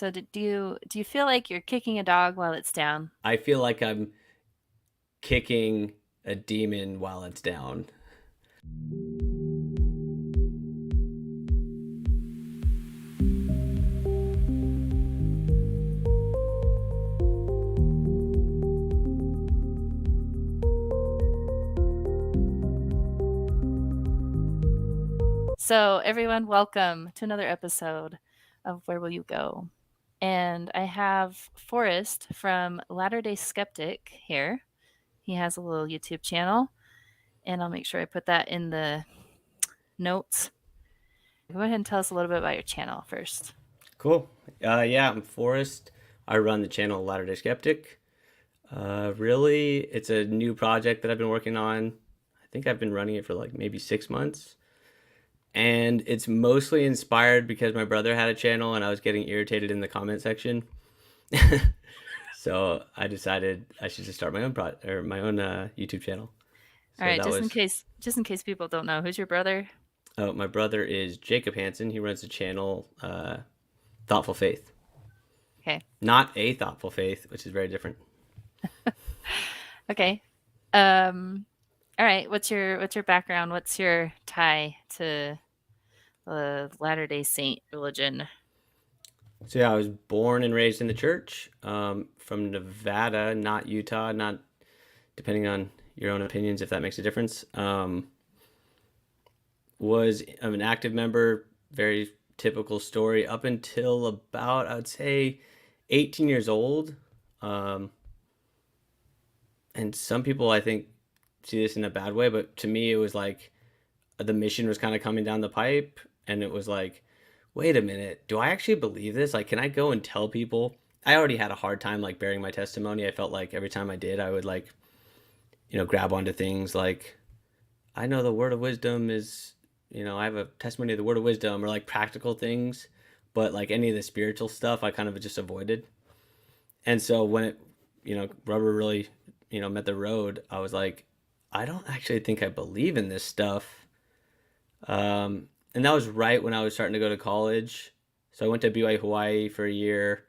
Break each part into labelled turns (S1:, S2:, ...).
S1: So do you feel like you're kicking a dog while it's down?
S2: I feel like I'm kicking a demon while it's down.
S1: So everyone, welcome to another episode of Where Will You Go? And I have Forrest from Latter Day Skeptic here. He has a little YouTube channel, and I'll make sure I put that in the notes. Go ahead and tell us a little bit about your channel first.
S2: Cool. Yeah, I'm Forrest. I run the channel Latter Day Skeptic. Really, it's a new project that I've been working on. I think I've been running it for like maybe 6 months. And it's mostly inspired because my brother had a channel and I was getting irritated in the comment section. So I decided I should just start my own YouTube channel.
S1: All
S2: So
S1: right,
S2: that was
S1: just in case people don't know, who's your brother?
S2: my brother is Jacob Hansen. He runs the channel Thoughtful Faith,
S1: Okay.
S2: not a Thoughtful Faith, which is very different.
S1: Okay. All right, what's your background? What's your tie to the Latter-day Saint religion?
S2: So yeah, I was born and raised in the church, from Nevada, not Utah, not depending on your own opinions if that makes a difference. Was an active member, very typical story up until about, I would say, 18 years old. Um, and some people I think see this in a bad way, but to me it was like the mission was kind of coming down the pipe, and it was like, wait a minute, do I actually believe this? Like, can I go and tell people? I already had a hard time like bearing my testimony. I felt like every time I did, I would like, grab onto things like, I know the word of wisdom is, I have a testimony of the word of wisdom, or like practical things, but like any of the spiritual stuff, I kind of just avoided. And so when it, rubber really, met the road, I was like, I don't actually think I believe in this stuff. And that was right when I was starting to go to college. So I went to BYU Hawaii for a year,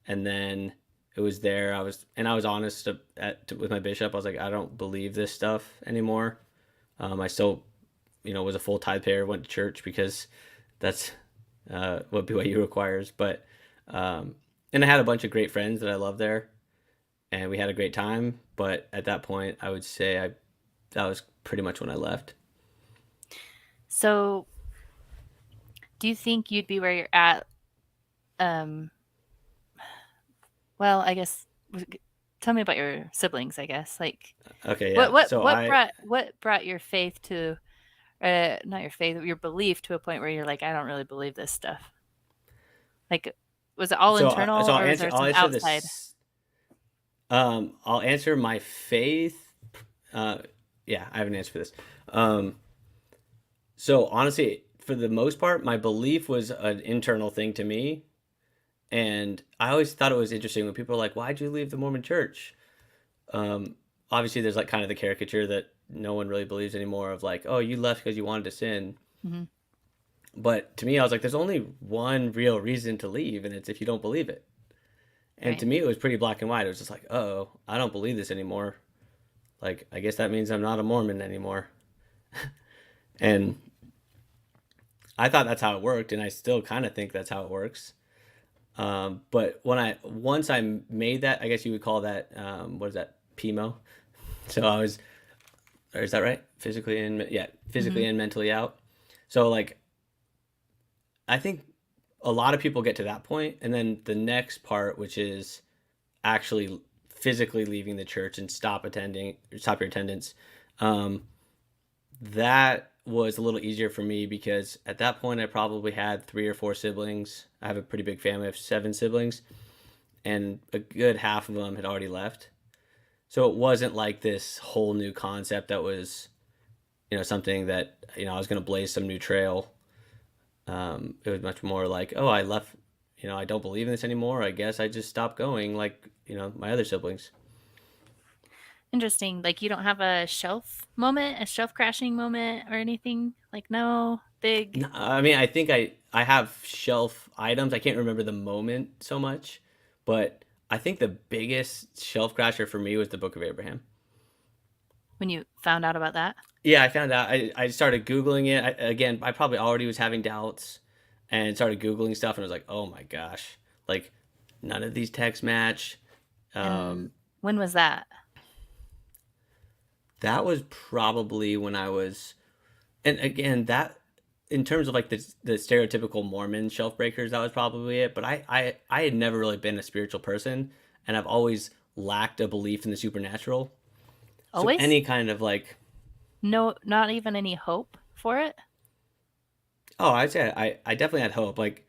S2: and then it was there. I was honest with my bishop. I was like, I don't believe this stuff anymore. I still, was a full tithe payer, went to church because that's what BYU requires. But and I had a bunch of great friends that I love there, and we had a great time. But at that point, I would say that was pretty much when I left.
S1: So, do you think you'd be where you're at? Um, well, I guess tell me about your siblings, I guess. Like
S2: Okay,
S1: what
S2: yeah.
S1: what
S2: So
S1: what
S2: I
S1: brought what brought your faith to not your faith, your belief to a point where you're like, I don't really believe this stuff. Like was it all
S2: so
S1: internal or was there
S2: I'll
S1: some
S2: answer
S1: outside?
S2: this. I'll answer my faith. Uh, yeah, I have an answer for this. Um, so honestly, for the most part, my belief was an internal thing to me, and I always thought it was interesting when people are like, "Why'd you leave the Mormon Church?" Um, Obviously, there's like kind of the caricature that no one really believes anymore of like, "Oh, you left because you wanted to sin."
S1: Hmm.
S2: But to me, I was like, "There's only one real reason to leave, and it's if you don't believe it." And to
S1: Right.
S2: me, it was pretty black and white. It was just like, "Oh, I don't believe this anymore. Like, I guess that means I'm not a Mormon anymore." And I thought that's how it worked, and I still kind of think that's how it works. But once I made that, I guess you would call that what is that, PMO? So I was, or is that right?
S1: Hmm.
S2: Physically and mentally out. So like, I think a lot of people get to that point, and then the next part, which is actually physically leaving the church and stop your attendance. Um, that was a little easier for me because at that point I probably had three or four siblings. I have a pretty big family. I have 7 siblings, and a good half of them had already left. So it wasn't like this whole new concept that was, something that, I was going to blaze some new trail. It was much more like, oh, I left, I don't believe in this anymore. I guess I just stopped going like, my other siblings.
S1: Interesting. Like you don't have a shelf moment, a shelf crashing moment or anything? Like no big.
S2: No, I mean, I think I have shelf items. I can't remember the moment so much, but I think the biggest shelf crasher for me was the Book of Abraham.
S1: when you found out about that?
S2: Yeah, I found out. I started Googling it. Again, I probably already was having doubts and started Googling stuff and was like, oh my gosh, like none of these texts match.
S1: And
S2: Um,
S1: when was that?
S2: that was probably when I was, and again, that in terms of like the stereotypical Mormon shelf breakers, that was probably it. But I had never really been a spiritual person, and I've always lacked a belief in the supernatural. So
S1: Always?
S2: any kind of like,
S1: No, not even any hope for it?
S2: oh, I'd say I definitely had hope. Like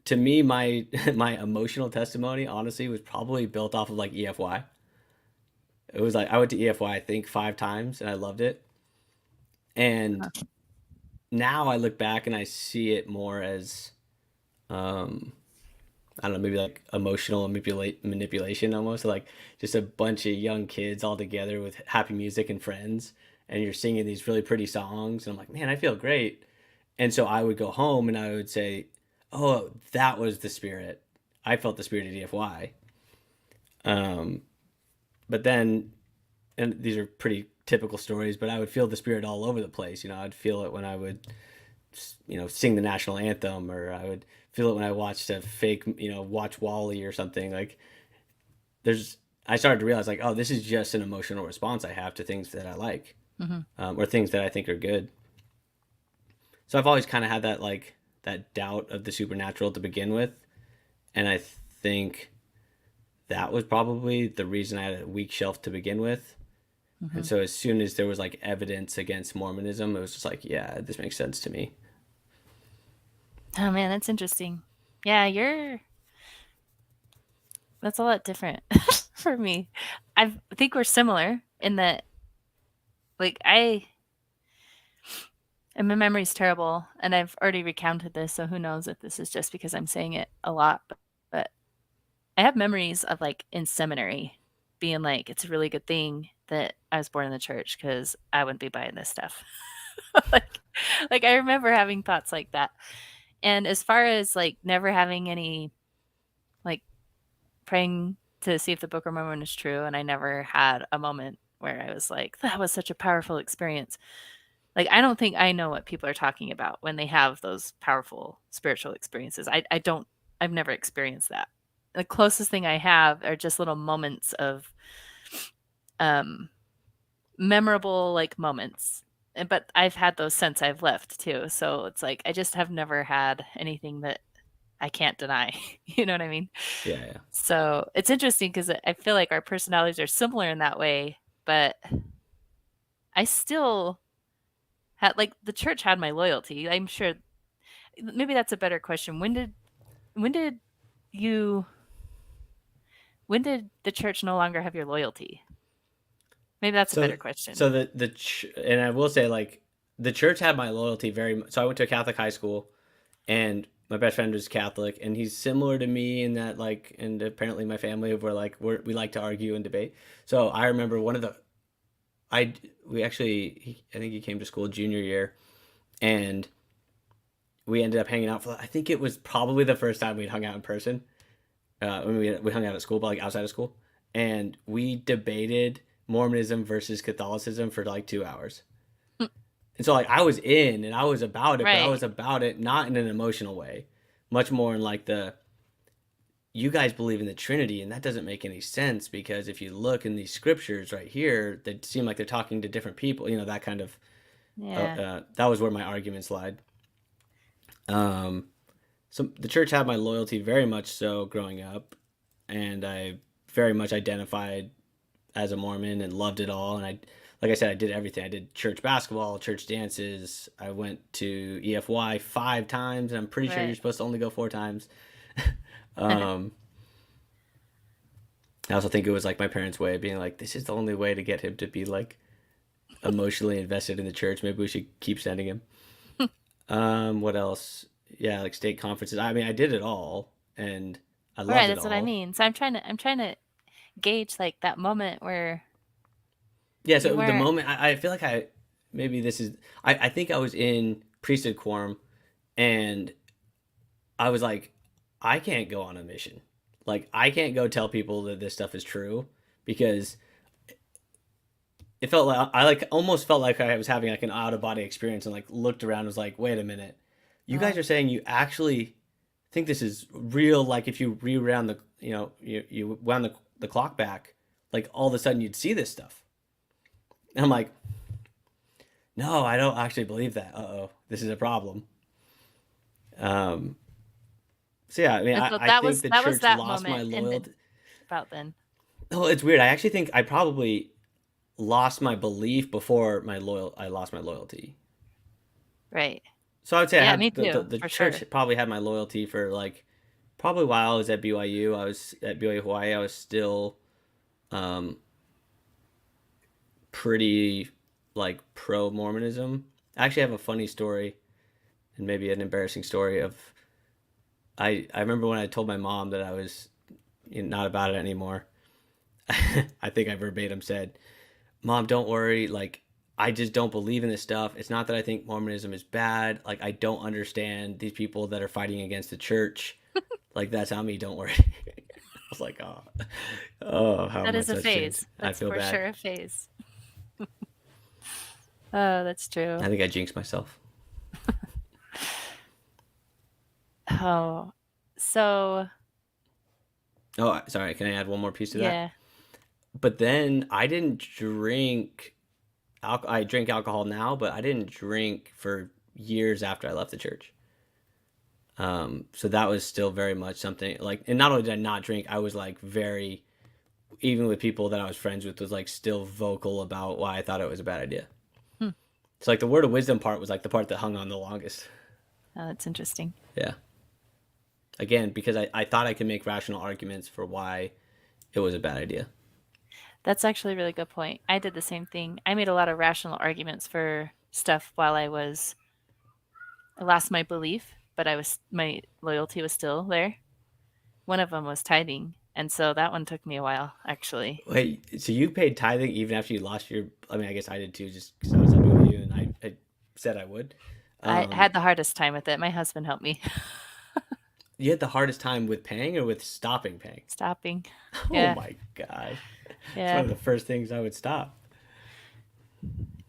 S2: to me, my my emotional testimony, honestly, was probably built off of like EFY. It was like I went to EFY I think 5 times, and I loved it. And
S1: Huh.
S2: now I look back and I see it more as um, I don't know, maybe like emotional manipulation almost, like just a bunch of young kids all together with happy music and friends, and you're singing these really pretty songs, and I'm like, man, I feel great. And so I would go home and I would say, oh, that was the spirit. I felt the spirit of DFY. Um, but then, and these are pretty typical stories, but I would feel the spirit all over the place. I'd feel it when I would, sing the national anthem, or I would feel it when I watched a fake, watch Wally or something. Like there's, I started to realize like, oh, this is just an emotional response I have to things that I like,
S1: Hmm.
S2: or things that I think are good. So I've always kind of had that like that doubt of the supernatural to begin with, and I think that was probably the reason I had a weak shelf to begin with. And
S1: Hmm.
S2: so as soon as there was like evidence against Mormonism, it was just like, yeah, this makes sense to me.
S1: Oh man, that's interesting. Yeah, that's a lot different for me. I think we're similar in that, like, and my memory's terrible, and I've already recounted this, so who knows if this is just because I'm saying it a lot, but I have memories of, like, in seminary being like, "It's a really good thing that I was born in the church because I wouldn't be buying this stuff." Like I remember having thoughts like that. And as far as, like, never having any, like, praying to see if the Book of Mormon is true, and I never had a moment where I was like, "That was such a powerful experience." Like, I don't think I know what people are talking about when they have those powerful spiritual experiences. I don't I've never experienced that. The closest thing I have are just little moments of, um, memorable, like, moments, but I've had those since I've left too, so it's like I just have never had anything that I can't deny, you know what I mean?
S2: Yeah, yeah.
S1: So, it's interesting because I feel like our personalities are similar in that way, but I still had like, the church had my loyalty. I'm sure maybe that's a better question. When did you when did the church no longer have your loyalty? Maybe that's a
S2: So
S1: better question.
S2: so and I will say like the church had my loyalty very much. So I went to a Catholic high school, and my best friend was Catholic, and he's similar to me in that like, and apparently my family were like we like to argue and debate. So I remember one of the I we actually I think he came to school junior year, and we ended up hanging out for I think it was probably the first time we'd hung out in person. When we hung out at school, but like outside of school, and we debated Mormonism versus Catholicism for like 2 hours.
S1: Mm,
S2: And so like I was in and I was about it, but I
S1: right.
S2: was about it not in an emotional way, much more in like the you guys believe in the Trinity, and that doesn't make any sense because if you look in these scriptures right here, they seem like they're talking to different people. That kind of
S1: Yeah.
S2: that was where my arguments lied. Um, so the church had my loyalty very much so growing up, and I very much identified as a Mormon and loved it all. And like I said, I did everything. I did church basketball, church dances. I went to EFY 5 times, and I'm pretty sure you're
S1: Right.
S2: supposed to only go 4 times. um, I also think it was like my parents' way of being like, this is the only way to get him to be like emotionally invested in the church. Maybe we should keep sending him. What else? Yeah, like state conferences. I mean, I did it all, and I
S1: Right,
S2: loved it
S1: that's what I
S2: all.
S1: mean. So I'm trying to gauge, like, that moment where
S2: Yeah,
S1: you
S2: so the
S1: weren't.
S2: moment I feel like maybe this is I think I was in priesthood quorum And I was like, I can't go on a mission. Like, I can't go tell people that this stuff is true because it felt like I like almost felt like I was having like an out of body experience and like looked around and was like, wait a minute, you guys
S1: Oh,
S2: are saying you actually think this is real? Like, if you rewound the you wound the clock back, like all of a sudden you'd see this stuff. And I'm like, no, I don't actually believe that. Uh oh, this is a problem. Um, so yeah, I mean,
S1: and so
S2: I think the
S1: that was
S2: church
S1: that
S2: lost my
S1: moment, and then
S2: loyalty.
S1: about then.
S2: Oh, it's weird. I actually think I probably lost my belief before I lost my loyalty.
S1: Right.
S2: So I would say I
S1: Yeah, me
S2: had
S1: too,
S2: the
S1: for
S2: church
S1: sure.
S2: probably had my loyalty for like probably while I was at BYU. I was at BYU Hawaii. I was still um, pretty like pro Mormonism. I actually have a funny story and maybe an embarrassing story of I remember when I told my mom that I was not about it anymore. I think I verbatim said, "Mom, don't worry. Like, I just don't believe in this stuff. It's not that I think Mormonism is bad. Like, I don't understand these people that are fighting against the church. Like, that's on me. Don't worry." I was like, "Oh, oh, how
S1: That
S2: much
S1: is a
S2: that's changed.
S1: phase.
S2: I
S1: That's
S2: feel
S1: for
S2: bad.
S1: sure a phase. Oh, that's
S2: I
S1: true.
S2: think I jinxed myself."
S1: Oh, so
S2: Oh, sorry. Can I add one more piece to that?
S1: yeah.
S2: But then I didn't drink. I drink alcohol now, but I didn't drink for years after I left the church. So that was still very much something like, and not only did I not drink, I was like very, even with people that I was friends with, was like still vocal about why I thought it was a bad idea.
S1: Hmm.
S2: So like the word of wisdom part was like the part that hung on the longest.
S1: Oh, that's interesting.
S2: Yeah. Again, because I thought I could make rational arguments for why it was a bad idea.
S1: That's actually a really good point. I did the same thing. I made a lot of rational arguments for stuff while I lost my belief, but my loyalty was still there. One of them was tithing, and so that one took me a while, actually.
S2: Wait, so you paid tithing even after you lost your? I mean, I guess I did too, just because I was at BYU and I said I would.
S1: I
S2: Um,
S1: had the hardest time with it. My husband helped me
S2: you had the hardest time with paying or with stopping paying?
S1: stopping.
S2: Oh
S1: Yeah.
S2: my gosh, it's one
S1: Yeah.
S2: of the first things I would stop.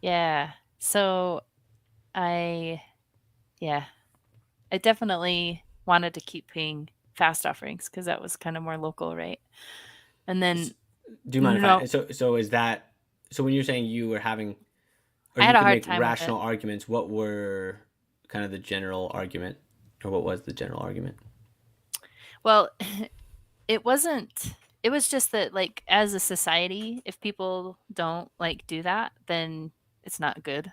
S1: Yeah. So I yeah, I definitely wanted to keep paying fast offerings because that was kind of more local, right? And then
S2: Do you mind if
S1: no,
S2: I? So is that? So when you're saying you were having, or
S1: I had
S2: you
S1: a
S2: could
S1: hard
S2: make
S1: time with it.
S2: rational arguments, what were kind of the general argument, or what was the general argument?
S1: Well, it wasn't it was just that, like, as a society, if people don't, like, do that, then it's not good,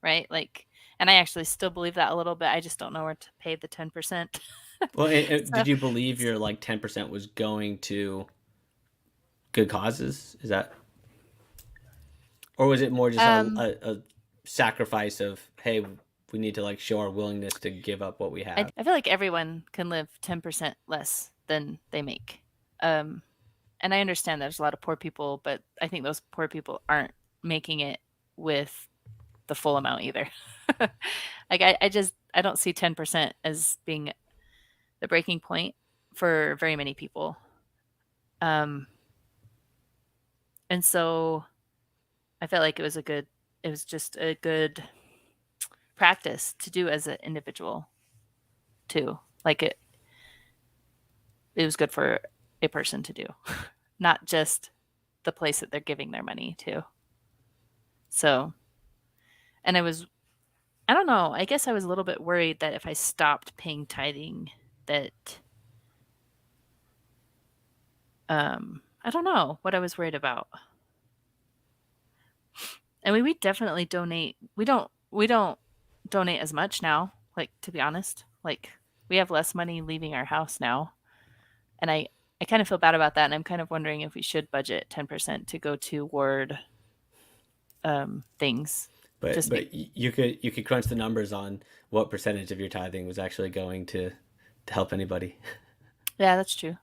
S1: right? Like, and I actually still believe that a little bit, I just don't know where to pay the 10%.
S2: Well,
S1: So,
S2: did you believe your like 10% was going to good causes? Is that, or was it more just
S1: um,
S2: a sacrifice of, hey, we need to like show our willingness to give up what we have?
S1: I feel like everyone can live 10% less than they make. Um, and I understand there's a lot of poor people, but I think those poor people aren't making it with the full amount either. Like, I don't see 10% as being the breaking point for very many people. Um, and so I felt like it was just a good practice to do as an individual too. Like it was good for a person to do, not just the place that they're giving their money to. So, and I don't know, I guess I was a little bit worried that if I stopped paying tithing, that, I don't know what I was worried about. I mean, we definitely donate. We don't donate as much now, like, to be honest. Like, we have less money leaving our house now, and I kind of feel bad about that, and I'm kind of wondering if we should budget 10% to go toward things.
S2: But
S1: Just make
S2: you could crunch the numbers on what percentage of your tithing was actually going to help anybody.
S1: Yeah, that's true.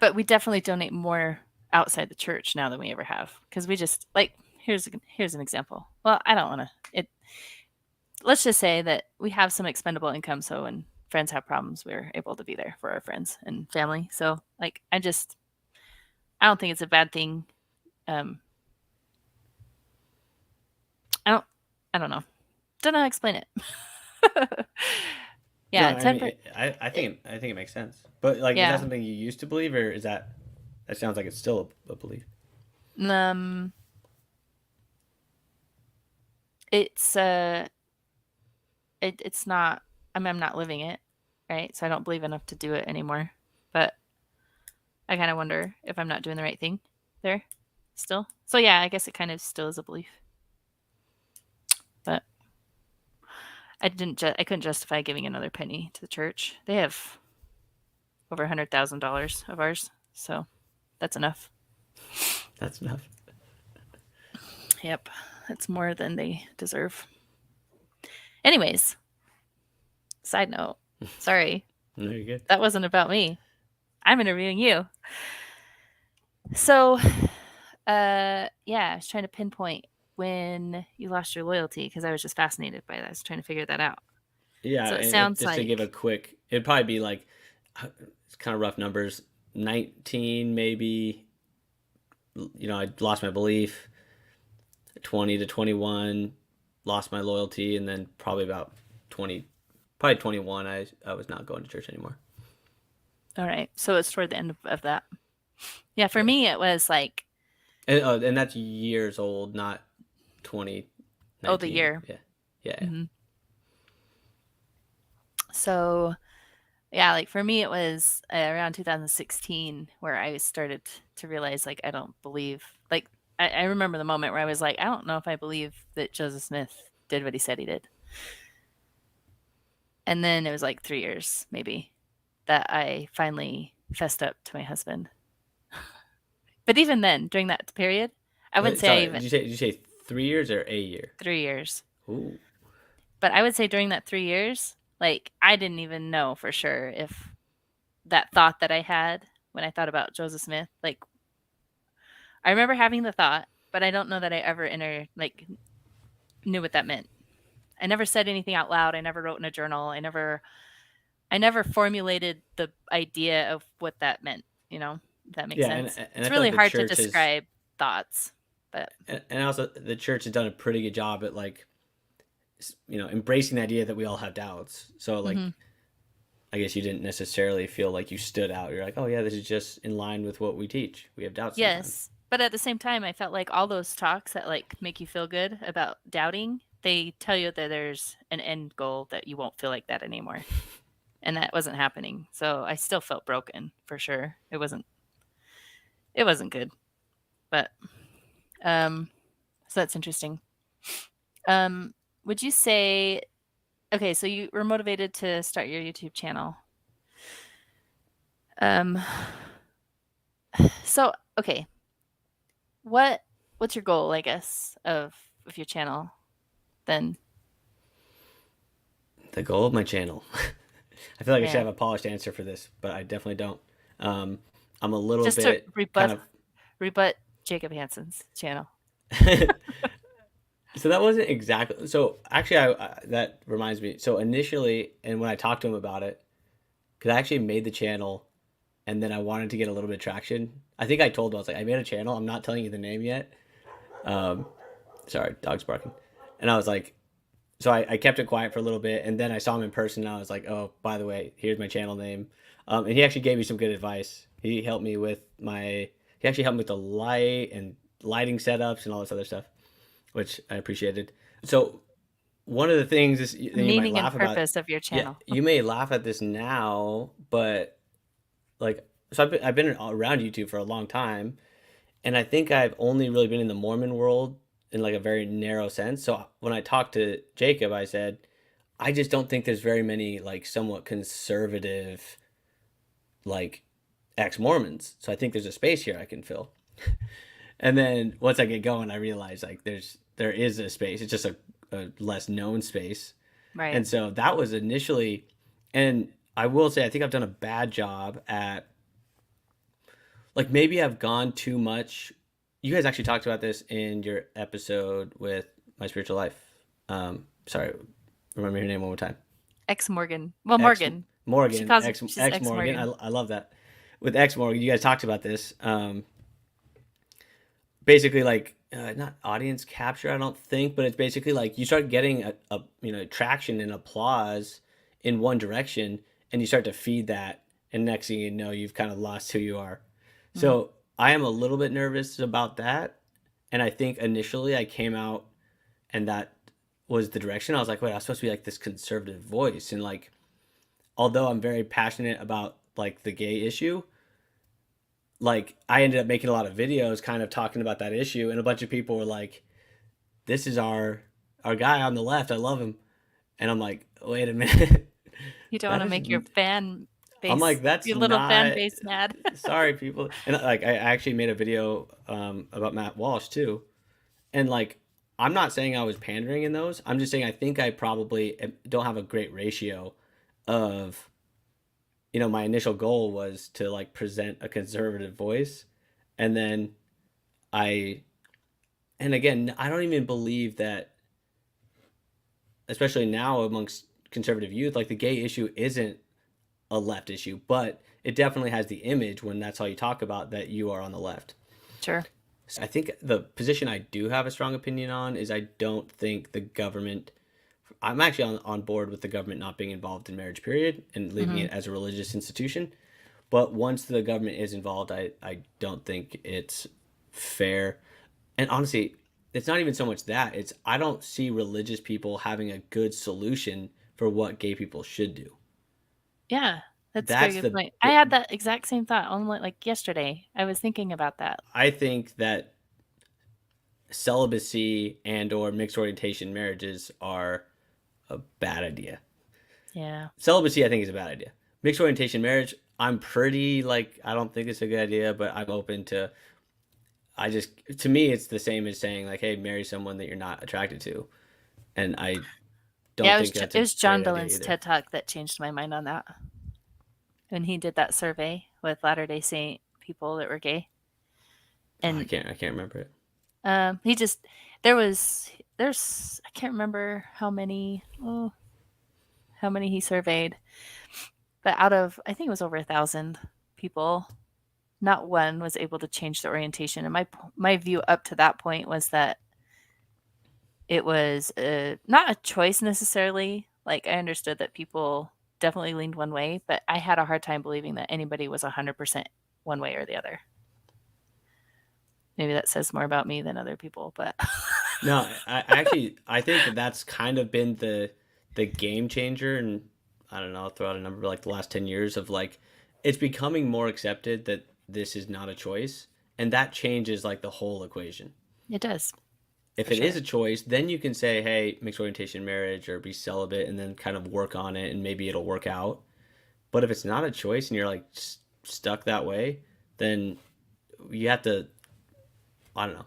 S1: But we definitely donate more outside the church now than we ever have because we just like here's an example. Well, I don't want to. let's just say that we have some expendable income, so when friends have problems, we're able to be there for our friends and family. So, like, I don't think it's a bad thing. Um, I don't, I don't know. Don't know how to explain it.
S2: No,
S1: Yeah,
S2: I mean,
S1: temper.
S2: I think it makes sense. But like, is that
S1: Yeah.
S2: something you used to believe, or is that sounds like it's still a belief?
S1: Um, it's it's not. I mean, I'm not living it, right? So I don't believe enough to do it anymore. But I kind of wonder if I'm not doing the right thing there still. So yeah, I guess it kind of still is a belief. But I couldn't justify giving another penny to the church. They have over $100,000 of ours, so that's enough.
S2: That's enough.
S1: Yep, that's more than they deserve. Anyways, side note. Sorry,
S2: No, you're good.
S1: that wasn't about me. I'm interviewing you. So, yeah, I was trying to pinpoint when you lost your loyalty because I was just fascinated by that. I was trying to figure that out.
S2: Yeah,
S1: So it
S2: and
S1: sounds
S2: just to give a
S1: like
S2: quick, it'd probably be like it's kind of rough numbers. 19 maybe. I lost my belief. 20 to 21, lost my loyalty, and then probably about 20, probably 21. I was not going to church anymore.
S1: all right. So it's toward the end of that. Yeah, for
S2: Yeah,
S1: me it was like
S2: and that's years old, not
S1: oh the
S2: 2019.
S1: year.
S2: Yeah, yeah, yeah.
S1: Hmm. So yeah, like for me it was around 2016 where I started to realize like I don't believe like I remember the moment where I was like I don't know if I believe that Joseph Smith did what he said he did. And then it was like 3 years maybe that I finally fessed up to my husband. But even then, during that period, I wouldn't
S2: Wait,
S1: say I
S2: sorry,
S1: even
S2: did you say 3 years or a year?
S1: 3 years.
S2: Ooh,
S1: But I would say during that 3 years, like I didn't even know for sure if that thought that I had when I thought about Joseph Smith, like I remember having the thought, but I don't know that I ever knew what that meant. I never said anything out loud. I never wrote in a journal. I never formulated the idea of what that meant, if that makes
S2: yeah,
S1: sense.
S2: and
S1: It's
S2: I feel
S1: really
S2: like the
S1: hard to
S2: church has,
S1: describe thoughts, but
S2: and also the church has done a pretty good job at like embracing the idea that we all have doubts. So like
S1: mhm.
S2: I guess you didn't necessarily feel like you stood out. You're like, oh yeah, this is just in line with what we teach. We have doubts sometimes.
S1: Yes, but at the same time, I felt like all those talks that like make you feel good about doubting, they tell you that there's an end goal that you won't feel like that anymore. And that wasn't happening. So I still felt broken for sure. It wasn't good. But um so that's interesting. Um would you say okay, so you were motivated to start your YouTube channel. Um so okay, what what's your goal, I guess, of your channel then?
S2: The goal of my channel. I feel like I should
S1: Yeah.
S2: have a polished answer for this, but I definitely don't. Um, I'm a little
S1: Just to
S2: bit kind
S1: rebut Jacob Hansen's channel.
S2: of. So that wasn't exactly. So actually, that reminds me. So initially, and when I talked to him about it, because I actually made the channel, and then I wanted to get a little bit of traction. I think I told him I was like, I made a channel. I'm not telling you the name yet. Um, sorry, dog's barking. And I was like, so I kept it quiet for a little bit, and then I saw him in person, and I was like, oh, by the way, here's my channel name. And he actually gave me some good advice. He actually helped me with the light and lighting setups and all this other stuff, which I appreciated. So one of the things is,
S1: The
S2: and you might
S1: meaning and
S2: laugh about,
S1: purpose of your
S2: yeah,
S1: channel.
S2: you may laugh at this now, but like, so I've been around YouTube for a long time, and I think I've only really been in the Mormon world in like a very narrow sense. So when I talked to Jacob, I said, I just don't think there's very many like somewhat conservative like ex-Mormons. So I think there's a space here I can fill. And then once I get going, I realize like there is a space. It's just a less known space.
S1: Right.
S2: And so that was initially, and I will say I think I've done a bad job at like maybe I've gone too much. You guys actually talked about this in your episode with my spiritual life. Sorry. Remember your name one more time.
S1: Ex Morgan. Well,
S2: X
S1: Morgan. She
S2: Morgan,
S1: calls
S2: X
S1: she's
S2: X
S1: ex
S2: Morgan.
S1: Morgan.
S2: I love that. With X Morgan, you guys talked about this. Basically, like not audience capture, I don't think, but it's basically like you start getting traction and applause in one direction, and you start to feed that, and next thing you know, you've kind of lost who you are.
S1: Mm.
S2: So I am a little bit nervous about that, and I think initially I came out and that was the direction. I was like, wait, I was supposed to be like this conservative voice, and like although I'm very passionate about like the gay issue, like I ended up making a lot of videos kind of talking about that issue, and a bunch of people were like, this is our guy on the left, I love him. And I'm like, wait a minute.
S1: You don't want
S2: that
S1: to
S2: is
S1: make your fan
S2: I'm
S1: base,
S2: like, that's
S1: your little fan
S2: not
S1: base mad.
S2: sorry people. And like I actually made a video about Matt Walsh too. And like I'm not saying I was pandering in those. I'm just saying I think I probably don't have a great ratio of my initial goal was to like present a conservative voice, and then I and again, I don't even believe that, especially now amongst conservative youth, like the gay issue isn't a left issue, but it definitely has the image when that's all you talk about that you are on the left.
S1: Sure.
S2: So I think the position I do have a strong opinion on is I don't think the government. I'm actually on board with the government not being involved in marriage, period, and leaving
S1: Hmm.
S2: it as a religious institution. But once the government is involved, I don't think it's fair. And honestly, it's not even so much that. It's I don't see religious people having a good solution for what gay people should do.
S1: Yeah, that's a very
S2: That's
S1: good
S2: the
S1: point. I had that exact same thought only like yesterday. I was thinking about that.
S2: I think that celibacy and or mixed orientation marriages are a bad idea.
S1: Yeah.
S2: Celibacy I think is a bad idea. Mixed orientation marriage, I'm pretty like I don't think it's a good idea, but I'm open to. I just to me it's the same as saying like, hey, marry someone that you're not attracted to, and I
S1: Yeah,
S2: don't think that's
S1: It
S2: a
S1: was John
S2: great idea
S1: Dolan's
S2: either.
S1: TED Talk that changed my mind on that. When he did that survey with Latter-day Saint people that were gay.
S2: Oh,
S1: And
S2: I can't remember it.
S1: he just there's I can't remember how many he surveyed, but out of I think it was over 1,000 people, not one was able to change their orientation. And my view up to that point was that it was not a choice necessarily. Like I understood that people definitely leaned one way, but I had a hard time believing that anybody was 100% one way or the other. Maybe that says more about me than other people, but
S2: No, I actually I think that that's kind of been the game changer, and I don't know, I'll throw out a number like the last 10 years of like it's becoming more accepted that this is not a choice, and that changes like the whole equation.
S1: it does
S2: If
S1: for
S2: it is
S1: sure.
S2: a choice, then you can say, hey, mixed orientation marriage or be celibate and then kind of work on it and maybe it'll work out. But if it's not a choice and you're like stuck that way, then you have to, I don't know,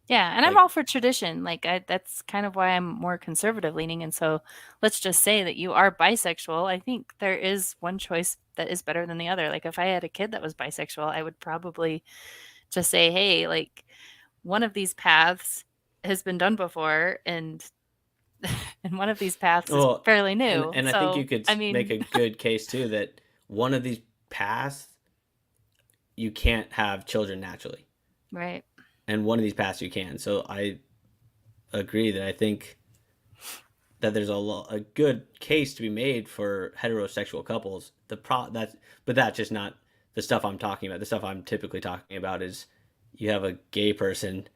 S1: Yeah, and I'm
S2: like,
S1: all for tradition. That's kind of why I'm more conservative leaning. And so, let's just say that you are bisexual. I think there is one choice that is better than the other. Like if I had a kid that was bisexual, I would probably just say, "Hey, like one of these paths has been done before, and and one of these paths is
S2: well,
S1: fairly new."
S2: and I think you
S1: So,
S2: could
S1: I
S2: make
S1: mean,
S2: a good case too that one of these paths you can't have children naturally,
S1: right?
S2: and one of these paths you can. So I agree that I think that there's a good case to be made for heterosexual couples. But that's just not the stuff I'm talking about. The stuff I'm typically talking about is you have a gay person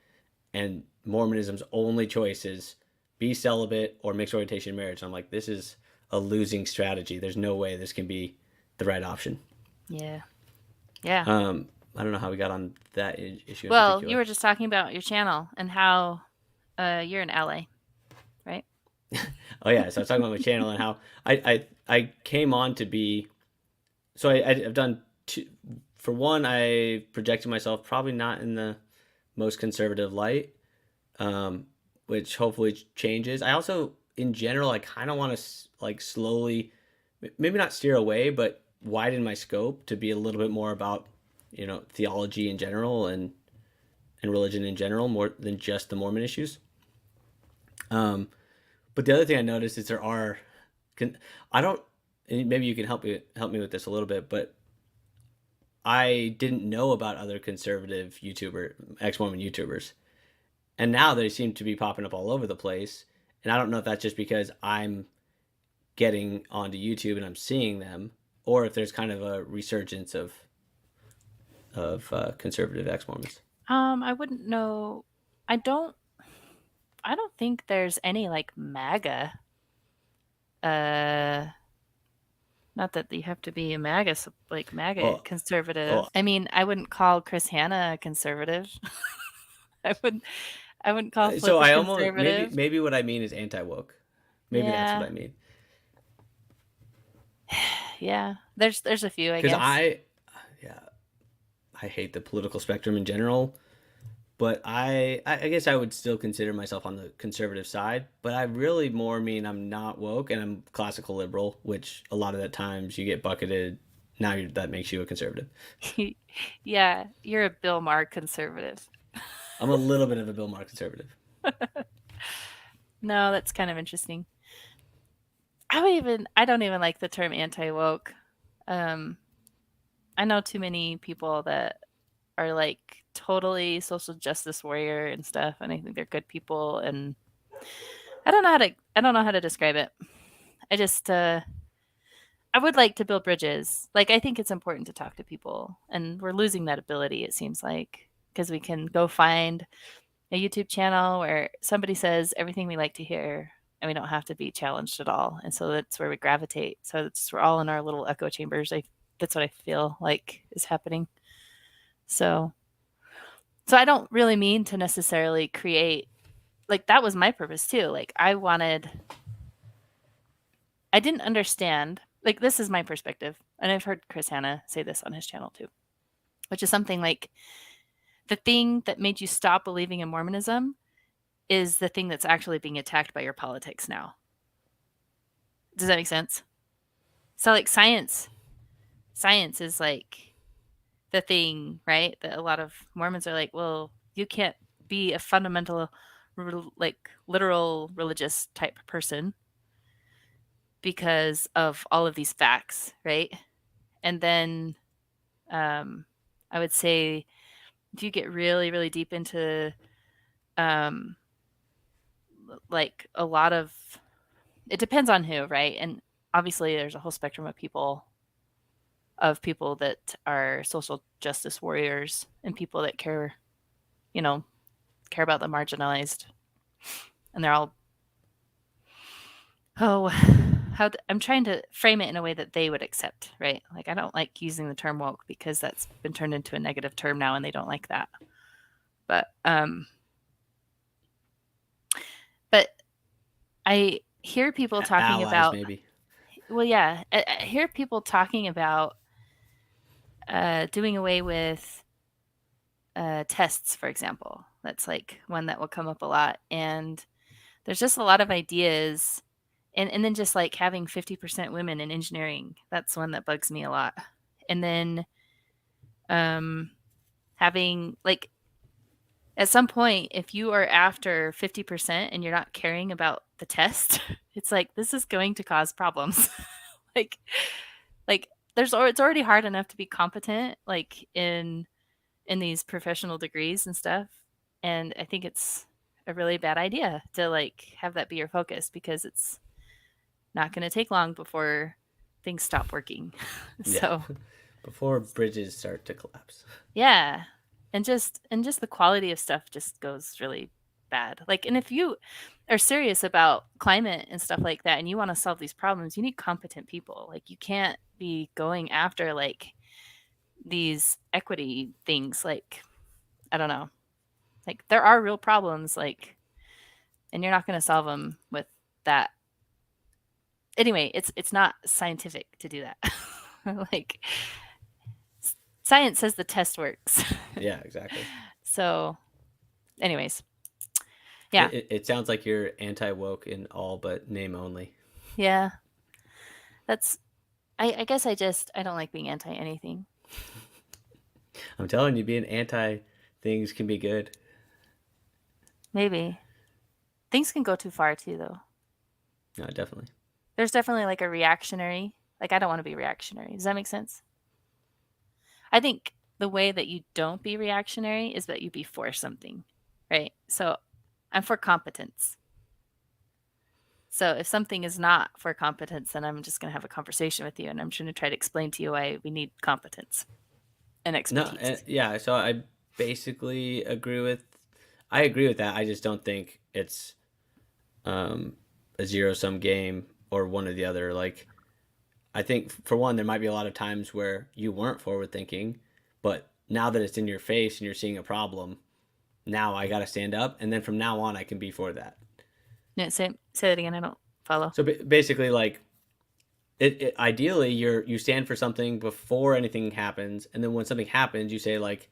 S2: and Mormonism's only choice is be celibate or mixed orientation marriage. I'm like, this is a losing strategy. There's no way this can be the right option.
S1: Yeah. Yeah.
S2: I don't know how we got on that issue in
S1: Well, you
S2: particular.
S1: were just talking about your channel and how you're in LA, right?
S2: Oh yeah, so I was talking about my channel and how I came on to be. So I've done two. For one, I projected myself probably not in the most conservative light, um, which hopefully changes. I also, in general, I kind of want to like slowly, maybe not steer away, but widen my scope to be a little bit more about theology in general and religion in general, more than just the Mormon issues. But the other thing I noticed is there are, can I don't, and maybe you can help me with this a little bit, but I didn't know about other conservative ex-Mormon YouTubers, and now they seem to be popping up all over the place. And I don't know if that's just because I'm getting onto YouTube and I'm seeing them, or if there's kind of a resurgence of conservative ex-Mormons.
S1: I wouldn't know. I don't. I don't think there's any like MAGA. Uh, Not that you have to be a MAGA, like MAGA
S2: Well,
S1: conservative.
S2: well,
S1: I mean, I wouldn't call Chris Hanna a conservative. I wouldn't. I wouldn't call
S2: so
S1: Flip a
S2: I almost
S1: conservative.
S2: maybe what I mean is anti woke. Maybe that's what
S1: Yeah,
S2: I mean.
S1: yeah. There's a few, I
S2: Because
S1: guess.
S2: yeah, I hate the political spectrum in general. But I guess I would still consider myself on the conservative side. But I really more mean I'm not woke and I'm classical liberal, which a lot of the times you get bucketed. Now that makes you a conservative.
S1: Yeah, you're a Bill Maher conservative.
S2: I'm a little bit of a Bill Maher conservative.
S1: No, that's kind of interesting. I don't even like the term anti-woke. Um, I know too many people that are like totally social justice warrior and stuff, and I think they're good people, and I don't know how to describe it. I just I would like to build bridges. Like I think it's important to talk to people, and we're losing that ability, it seems like, because we can go find a YouTube channel where somebody says everything we like to hear and we don't have to be challenged at all. And so that's where we gravitate. So it's we're all in our little echo chambers. That's what I feel like is happening. So I don't really mean to necessarily create like that was my purpose too. Like I didn't understand like this is my perspective. And I've heard Chris Hanna say this on his channel too, which is something like the thing that made you stop believing in Mormonism is the thing that's actually being attacked by your politics now. Does that make sense? So like science is like the thing, right? That a lot of Mormons are like, well, you can't be a fundamental like literal religious type person because of all of these facts, right? And then um I would say if you get really really deep into um like a lot of it depends on who, right? And obviously there's a whole spectrum of people that are social justice warriors and people that care, you know, care about the marginalized. And they're all, oh, I'm trying to frame it in a way that they would accept, right? Like, I don't like using the term woke because that's been turned into a negative term now and they don't like that. But, but I hear people talking
S2: Allies,
S1: about,
S2: maybe.
S1: well, yeah, I hear people talking about doing away with tests, for example. That's like one that will come up a lot. And there's just a lot of ideas. And then just like having 50% women in engineering, that's one that bugs me a lot. And then um, having like at some point, if you are after 50% and you're not caring about the test, it's like this is going to cause problems. like like it's already hard enough to be competent like in these professional degrees and stuff. And I think it's a really bad idea to like have that be your focus because it's not going to take long before things stop working.
S2: Yeah.
S1: So,
S2: Before bridges start to collapse.
S1: yeah. And just the quality of stuff just goes really bad. Like and if you are serious about climate and stuff like that and you want to solve these problems, you need competent people. Like you can't be going after like these equity things like I don't know. Like there are real problems like and you're not going to solve them with that. Anyway, it's not scientific to do that. like science says the test works.
S2: Yeah, exactly.
S1: So, anyways, yeah.
S2: It sounds like you're anti woke in all but name only.
S1: Yeah. That's I guess I don't like being anti anything.
S2: I'm telling you, being anti things can be good.
S1: Maybe. Things can go too far too though.
S2: No, definitely.
S1: There's definitely like a reactionary. Like I don't want to be reactionary. Does that make sense? I think the way that you don't be reactionary is that you be for something, right? So I'm for competence. So if something is not for competence, then I'm just going to have a conversation with you and I'm going to try to explain to you why we need competence and
S2: No,
S1: expertise.
S2: yeah. So I basically agree with. I agree with that. I just don't think it's um, a zero sum game or one or the other. Like I think for one, there might be a lot of times where you weren't forward thinking, but now that it's in your face and you're seeing a problem, now I got to stand up, and then from now on, I can be for that.
S1: No, say that again. I don't follow.
S2: So basically, like ideally, you stand for something before anything happens, and then when something happens, you say like,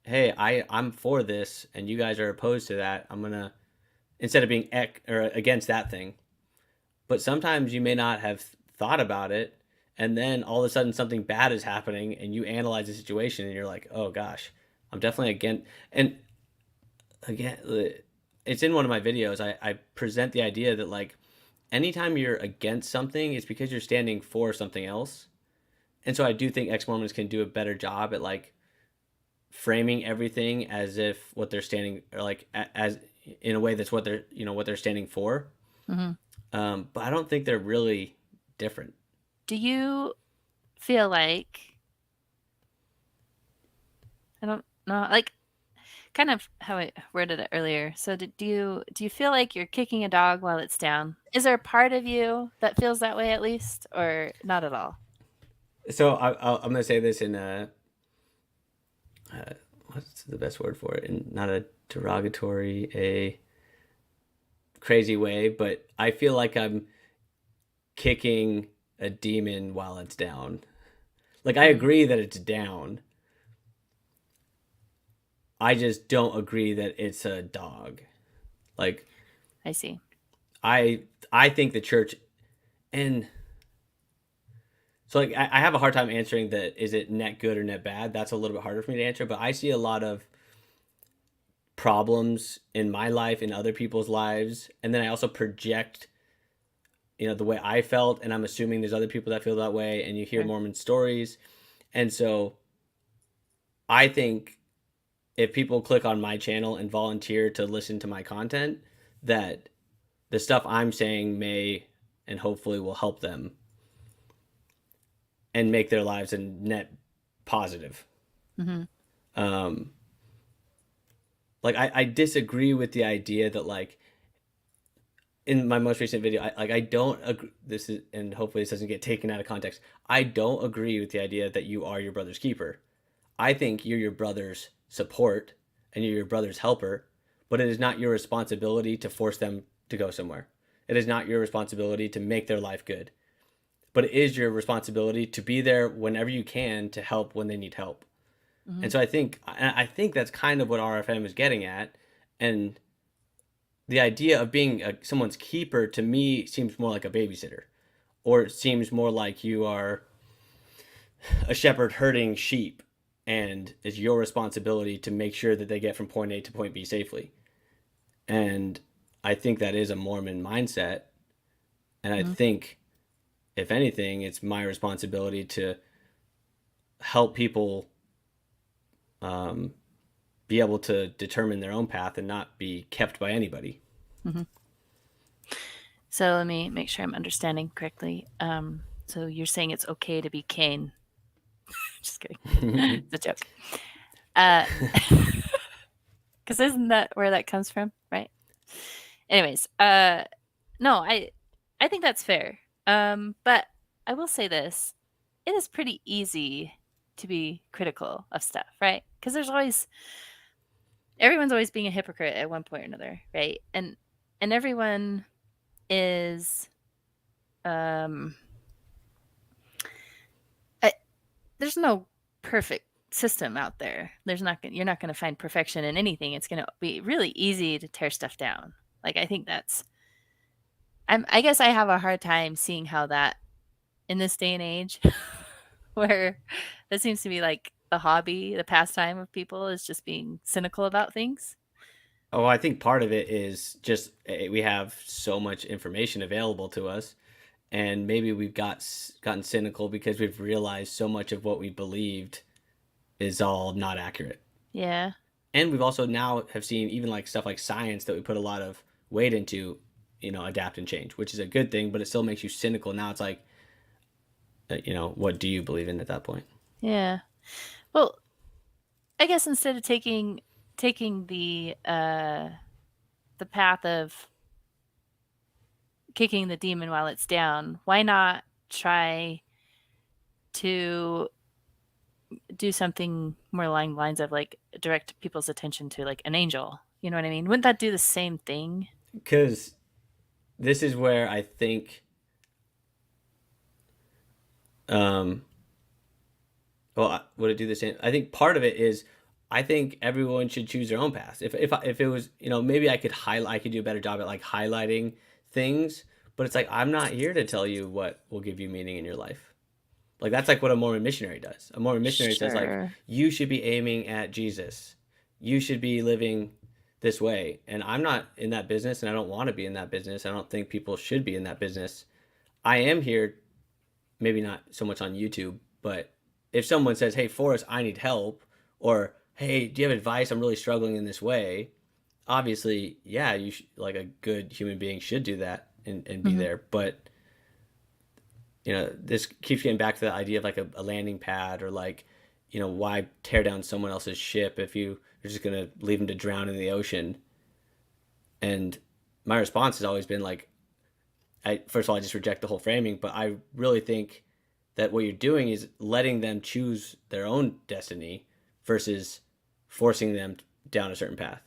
S2: "Hey, I'm for this, and you guys are opposed to that. I'm gonna instead of being or against that thing." But sometimes you may not have thought about it, and then all of a sudden something bad is happening, and you analyze the situation, and you're like, "Oh gosh, I'm definitely against." And again, it's in one of my videos. I present the idea that like anytime you're against something, it's because you're standing for something else. And so I do think ex Mormons can do a better job at like framing everything as if what they're standing or like as in a way that's what they're what they're standing for.
S1: Hmm.
S2: But I don't think they're really different.
S1: Do you feel like, I don't know, like kind of how I worded it earlier. So do you feel like you're kicking a dog while it's down? Is there a part of you that feels that way at least, or not at all?
S2: So I'm gonna say this in uh, what's the best word for it? In not a derogatory, a crazy way, but I feel like I'm kicking a demon while it's down. Like I
S1: Hmm.
S2: agree that it's down. I just don't agree that it's a dog. Like
S1: I see.
S2: I I think the church and so like I have a hard time answering that is it net good or net bad. That's a little bit harder for me to answer, but I see a lot of problems in my life in other people's lives, and then I also project the way I felt, and I'm assuming there's other people that feel that way, and you hear
S1: Sure.
S2: Mormon stories, and so I think if people click on my channel and volunteer to listen to my content, that the stuff I'm saying may and hopefully will help them and make their lives a net positive.
S1: Hmm.
S2: Um, like I disagree with the idea that like in my most recent video, I don't agree. This is and hopefully this doesn't get taken out of context. I don't agree with the idea that you are your brother's keeper. I think you're your brother's support and you're your brother's helper, but it is not your responsibility to force them to go somewhere. It is not your responsibility to make their life good, but it is your responsibility to be there whenever you can to help when they need help.
S1: Hmm.
S2: And so I think that's kind of what RFM is getting at, and the idea of being someone's keeper to me seems more like a babysitter, or it seems more like you are a shepherd herding sheep, and it's your responsibility to make sure that they get from point A to point B safely. And I think that is a Mormon mindset. And I
S1: Hmm.
S2: think, if anything, it's my responsibility to help people um, be able to determine their own path and not be kept by anybody.
S1: Hmm. So let me make sure I'm understanding correctly. So you're saying it's okay to be Cain. Just kidding. It's a joke. Uh, because isn't that where that comes from, right? Anyways, no, I think that's fair. But I will say this: it is pretty easy to be critical of stuff, right? Because there's always everyone's always being a hypocrite at one point or another, right? And everyone is um I, there's no perfect system out there. You're not going to find perfection in anything. It's going to be really easy to tear stuff down. Like I think I guess I have a hard time seeing how that in this day and age where that seems to be like the hobby, the pastime of people is just being cynical about things.
S2: Oh, I think part of it is just we have so much information available to us, and maybe we've gotten cynical because we've realized so much of what we believed is all not accurate.
S1: Yeah.
S2: And we've also now have seen even like stuff like science that we put a lot of weight into, adapt and change, which is a good thing, but it still makes you cynical. Now it's like, what do you believe in at that point?
S1: Yeah. Well, I guess instead of taking the path of kicking the demon while it's down, why not try to do something more along the lines of like direct people's attention to like an angel? You know what I mean? Wouldn't that do the same thing?
S2: Because this is where I think, um, well, would it do the same? I think part of it is, I think everyone should choose their own path. If it was, maybe I could do a better job at like highlighting things, but it's like I'm not here to tell you what will give you meaning in your life. Like that's like what a Mormon missionary does. A Mormon missionary says like
S1: Sure.
S2: you should be aiming at Jesus. You should be living this way. And I'm not in that business and I don't want to be in that business. I don't think people should be in that business. I am here, maybe not so much on YouTube, but if someone says, "Hey, Forrest, I need help," or "Hey, do you have advice? I'm really struggling in this way." Obviously, yeah, like a good human being should do that and be
S1: Hmm.
S2: there. But this keeps getting back to the idea of like a landing pad, or like, why tear down someone else's ship if you're just gonna leave them to drown in the ocean? And my response has always been like, first of all, I just reject the whole framing, but I really think that what you're doing is letting them choose their own destiny versus forcing them down a certain path.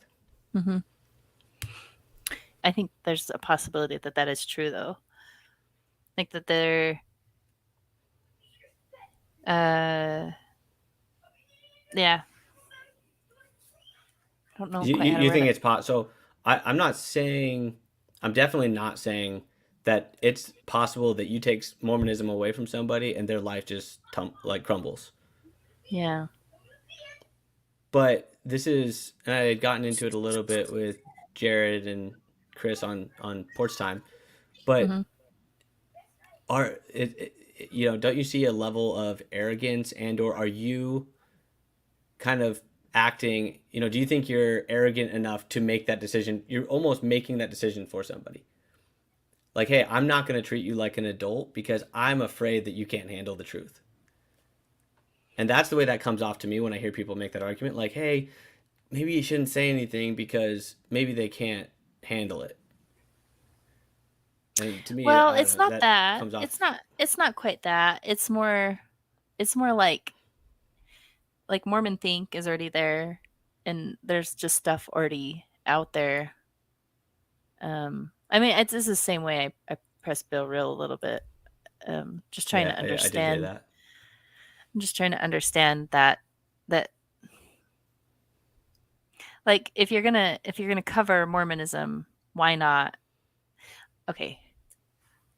S1: Hmm. I think there's a possibility that that is true, though. Like that they're, uh, yeah, I don't know
S2: You,
S1: quite
S2: you,
S1: how to
S2: you
S1: word
S2: think
S1: it.
S2: it's possible? So I'm not saying, I'm definitely not saying that it's possible that you take Mormonism away from somebody and their life just like crumbles.
S1: Yeah.
S2: But this is, and I had gotten into it a little bit with Jared and Chris on Porch Time. But
S1: Hmm.
S2: don't you see a level of arrogance, and or are you kind of acting, do you think you're arrogant enough to make that decision? You're almost making that decision for somebody. Like, hey, I'm not going to treat you like an adult because I'm afraid that you can't handle the truth. And that's the way that comes off to me when I hear people make that argument. Like, hey, maybe you shouldn't say anything because maybe they can't handle it. And to me,
S1: Well,
S2: I don't
S1: it's
S2: know,
S1: not
S2: that
S1: that.
S2: comes off.
S1: It's not quite that. It's more like Mormon think is already there, and there's just stuff already out there. I mean, it's the same way I press Bill Real a little bit. Just trying
S2: Yeah,
S1: to
S2: I did hear
S1: understand.
S2: that.
S1: I'm just trying to understand that like if you're gonna cover Mormonism, why not? Okay,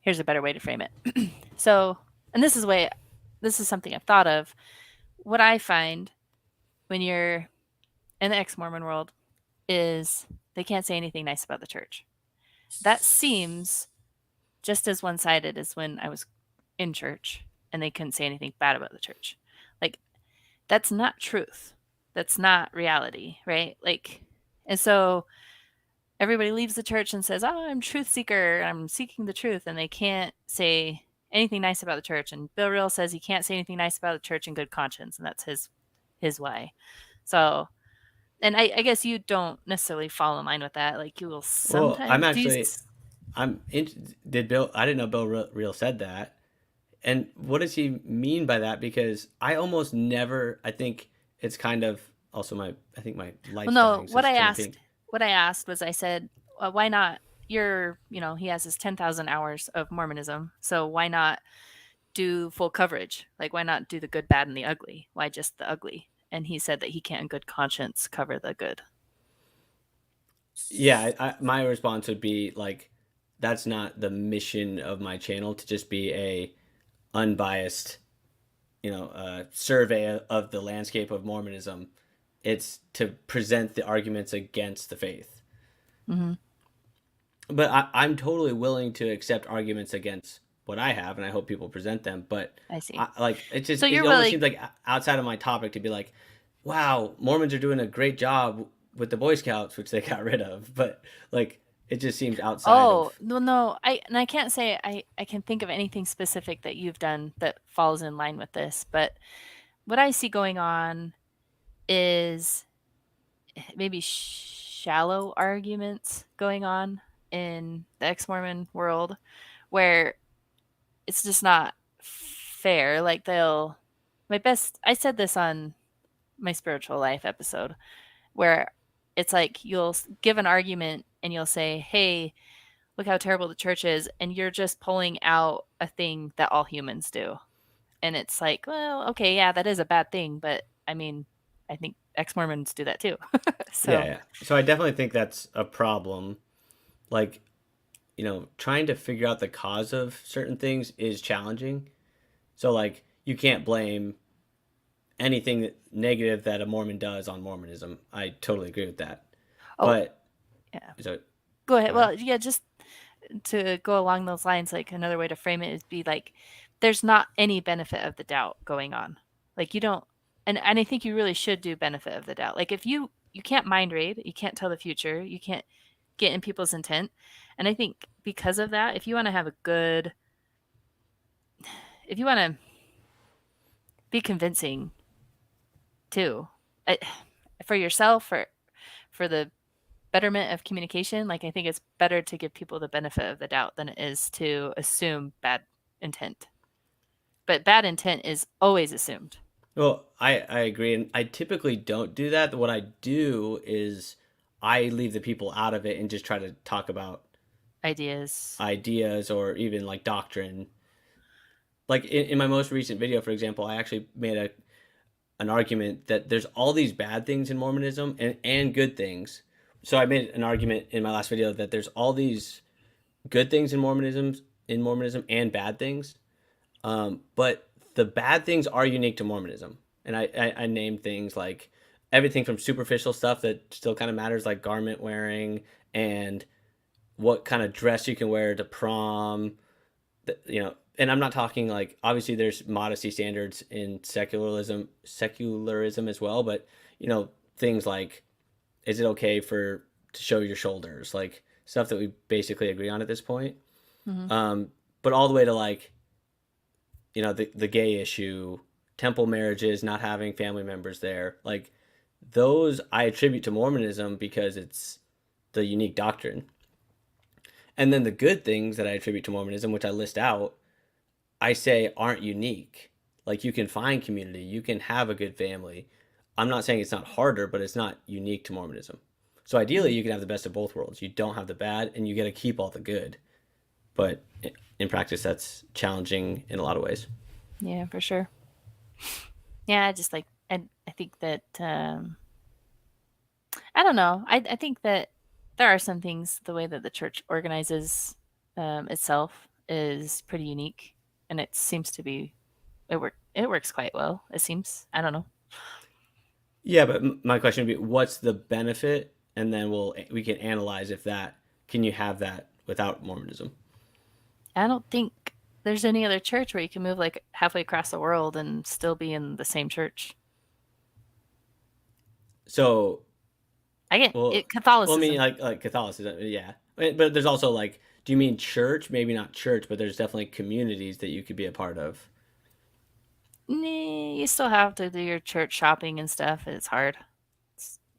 S1: here's a better way to frame it. So, and this is something I've thought of. What I find when you're in the ex-Mormon world is they can't say anything nice about the church. That seems just as one-sided as when I was in church and they couldn't say anything bad about the church. Like that's not truth. That's not reality, right? Like and so everybody leaves the church and says, "Oh, I'm truth seeker. I'm seeking the truth," and they can't say anything nice about the church. And Bill Real says he can't say anything nice about the church in good conscience, and that's his why. So, and I guess you don't necessarily fall in line with that. Like you will
S2: Well,
S1: sometimes do.
S2: did Bill, I didn't know Bill Real said that. And what does he mean by that? Because I almost never, I think it's kind of also I think my
S1: Well,
S2: light's
S1: no.
S2: dying, so
S1: What
S2: it's
S1: I
S2: turning
S1: asked,
S2: pink.
S1: what I asked was, I said, why not? He has his 10,000 hours of Mormonism, so why not do full coverage? Like, why not do the good, bad, and the ugly? Why just the ugly? And he said that he can't, in good conscience, cover the good.
S2: Yeah, my response would be like, that's not the mission of my channel, to just be a unbiased, survey of the landscape of Mormonism. It's to present the arguments against the faith.
S1: Hmm.
S2: But I'm totally willing to accept arguments against what I have, and I hope people present them. But
S1: I see.
S2: like it
S1: So
S2: just
S1: you're
S2: it almost
S1: really
S2: seems like outside of my topic to be like, wow, Mormons are doing a great job with the Boy Scouts, which they got rid of. But like it just seems outside
S1: oh
S2: of.
S1: no no I can't say I can think of anything specific that you've done that falls in line with this, but what I see going on is maybe shallow arguments going on in the ex-Mormon world where it's just not fair. Like they'll my best I said this on my spiritual life episode where it's like you'll give an argument and you'll say, "Hey, look how terrible the church is," and you're just pulling out a thing that all humans do. And it's like, well, okay, yeah, that is a bad thing, but I mean, I think ex-Mormons do that too.
S2: Yeah,
S1: So,
S2: yeah. So I definitely think that's a problem. Like, trying to figure out the cause of certain things is challenging. So like you can't blame anything negative that a Mormon does on Mormonism. I totally agree with that.
S1: oh,
S2: But
S1: yeah.
S2: so
S1: Go
S2: go
S1: ahead.
S2: ahead.
S1: Well, yeah, just to go along those lines, like another way to frame it is be like, there's not any benefit of the doubt going on. Like you don't, and I think you really should do benefit of the doubt. Like if you can't mind read, you can't tell the future, you can't get in people's intent, and I think because of that, if you want to have a good, if you want to be convincing too, I, for yourself, for the betterment of communication, like I think it's better to give people the benefit of the doubt than it is to assume bad intent. But bad intent is always assumed.
S2: Well, I agree, and I typically don't do that. What I do is I leave the people out of it and just try to talk about
S1: Ideas.
S2: ideas or even like doctrine. Like in my most recent video, for example, I actually made an argument that there's all these bad things in Mormonism and good things. So I made an argument in my last video that there's all these good things in Mormonism and bad things. But the bad things are unique to Mormonism. And I named things like everything from superficial stuff that still kind of matters, like garment wearing and what kind of dress you can wear to prom. And I'm not talking like obviously there's modesty standards in secularism as well, but things like is it okay for to show your shoulders, like stuff that we basically agree on at this point.
S1: Hmm.
S2: Um, but all the way to like the gay issue, temple marriages, not having family members there, like those I attribute to Mormonism because it's the unique doctrine. And then the good things that I attribute to Mormonism, which I list out, I say aren't unique. Like you can find community, you can have a good family. I'm not saying it's not harder, but it's not unique to Mormonism. So ideally,
S1: Hmm.
S2: you can have the best of both worlds. You don't have the bad, and you get to keep all the good. But in practice, that's challenging in a lot of ways.
S1: Yeah, for sure. Yeah, just like I think that I don't know. I think that there are some things the way that the church organizes itself is pretty unique, and it seems to be it works quite well. It seems. I don't know.
S2: Yeah, but my question would be, what's the benefit? And then we can analyze if that can you have that without Mormonism.
S1: I don't think there's any other church where you can move like halfway across the world and still be in the same church.
S2: So,
S1: I get
S2: well,
S1: it.
S2: I mean,
S1: Catholicism.
S2: like Catholicism, yeah. But there's also like, do you mean church? Maybe not church, but there's definitely communities that you could be a part of.
S1: You still have to do your church shopping and stuff. It's hard.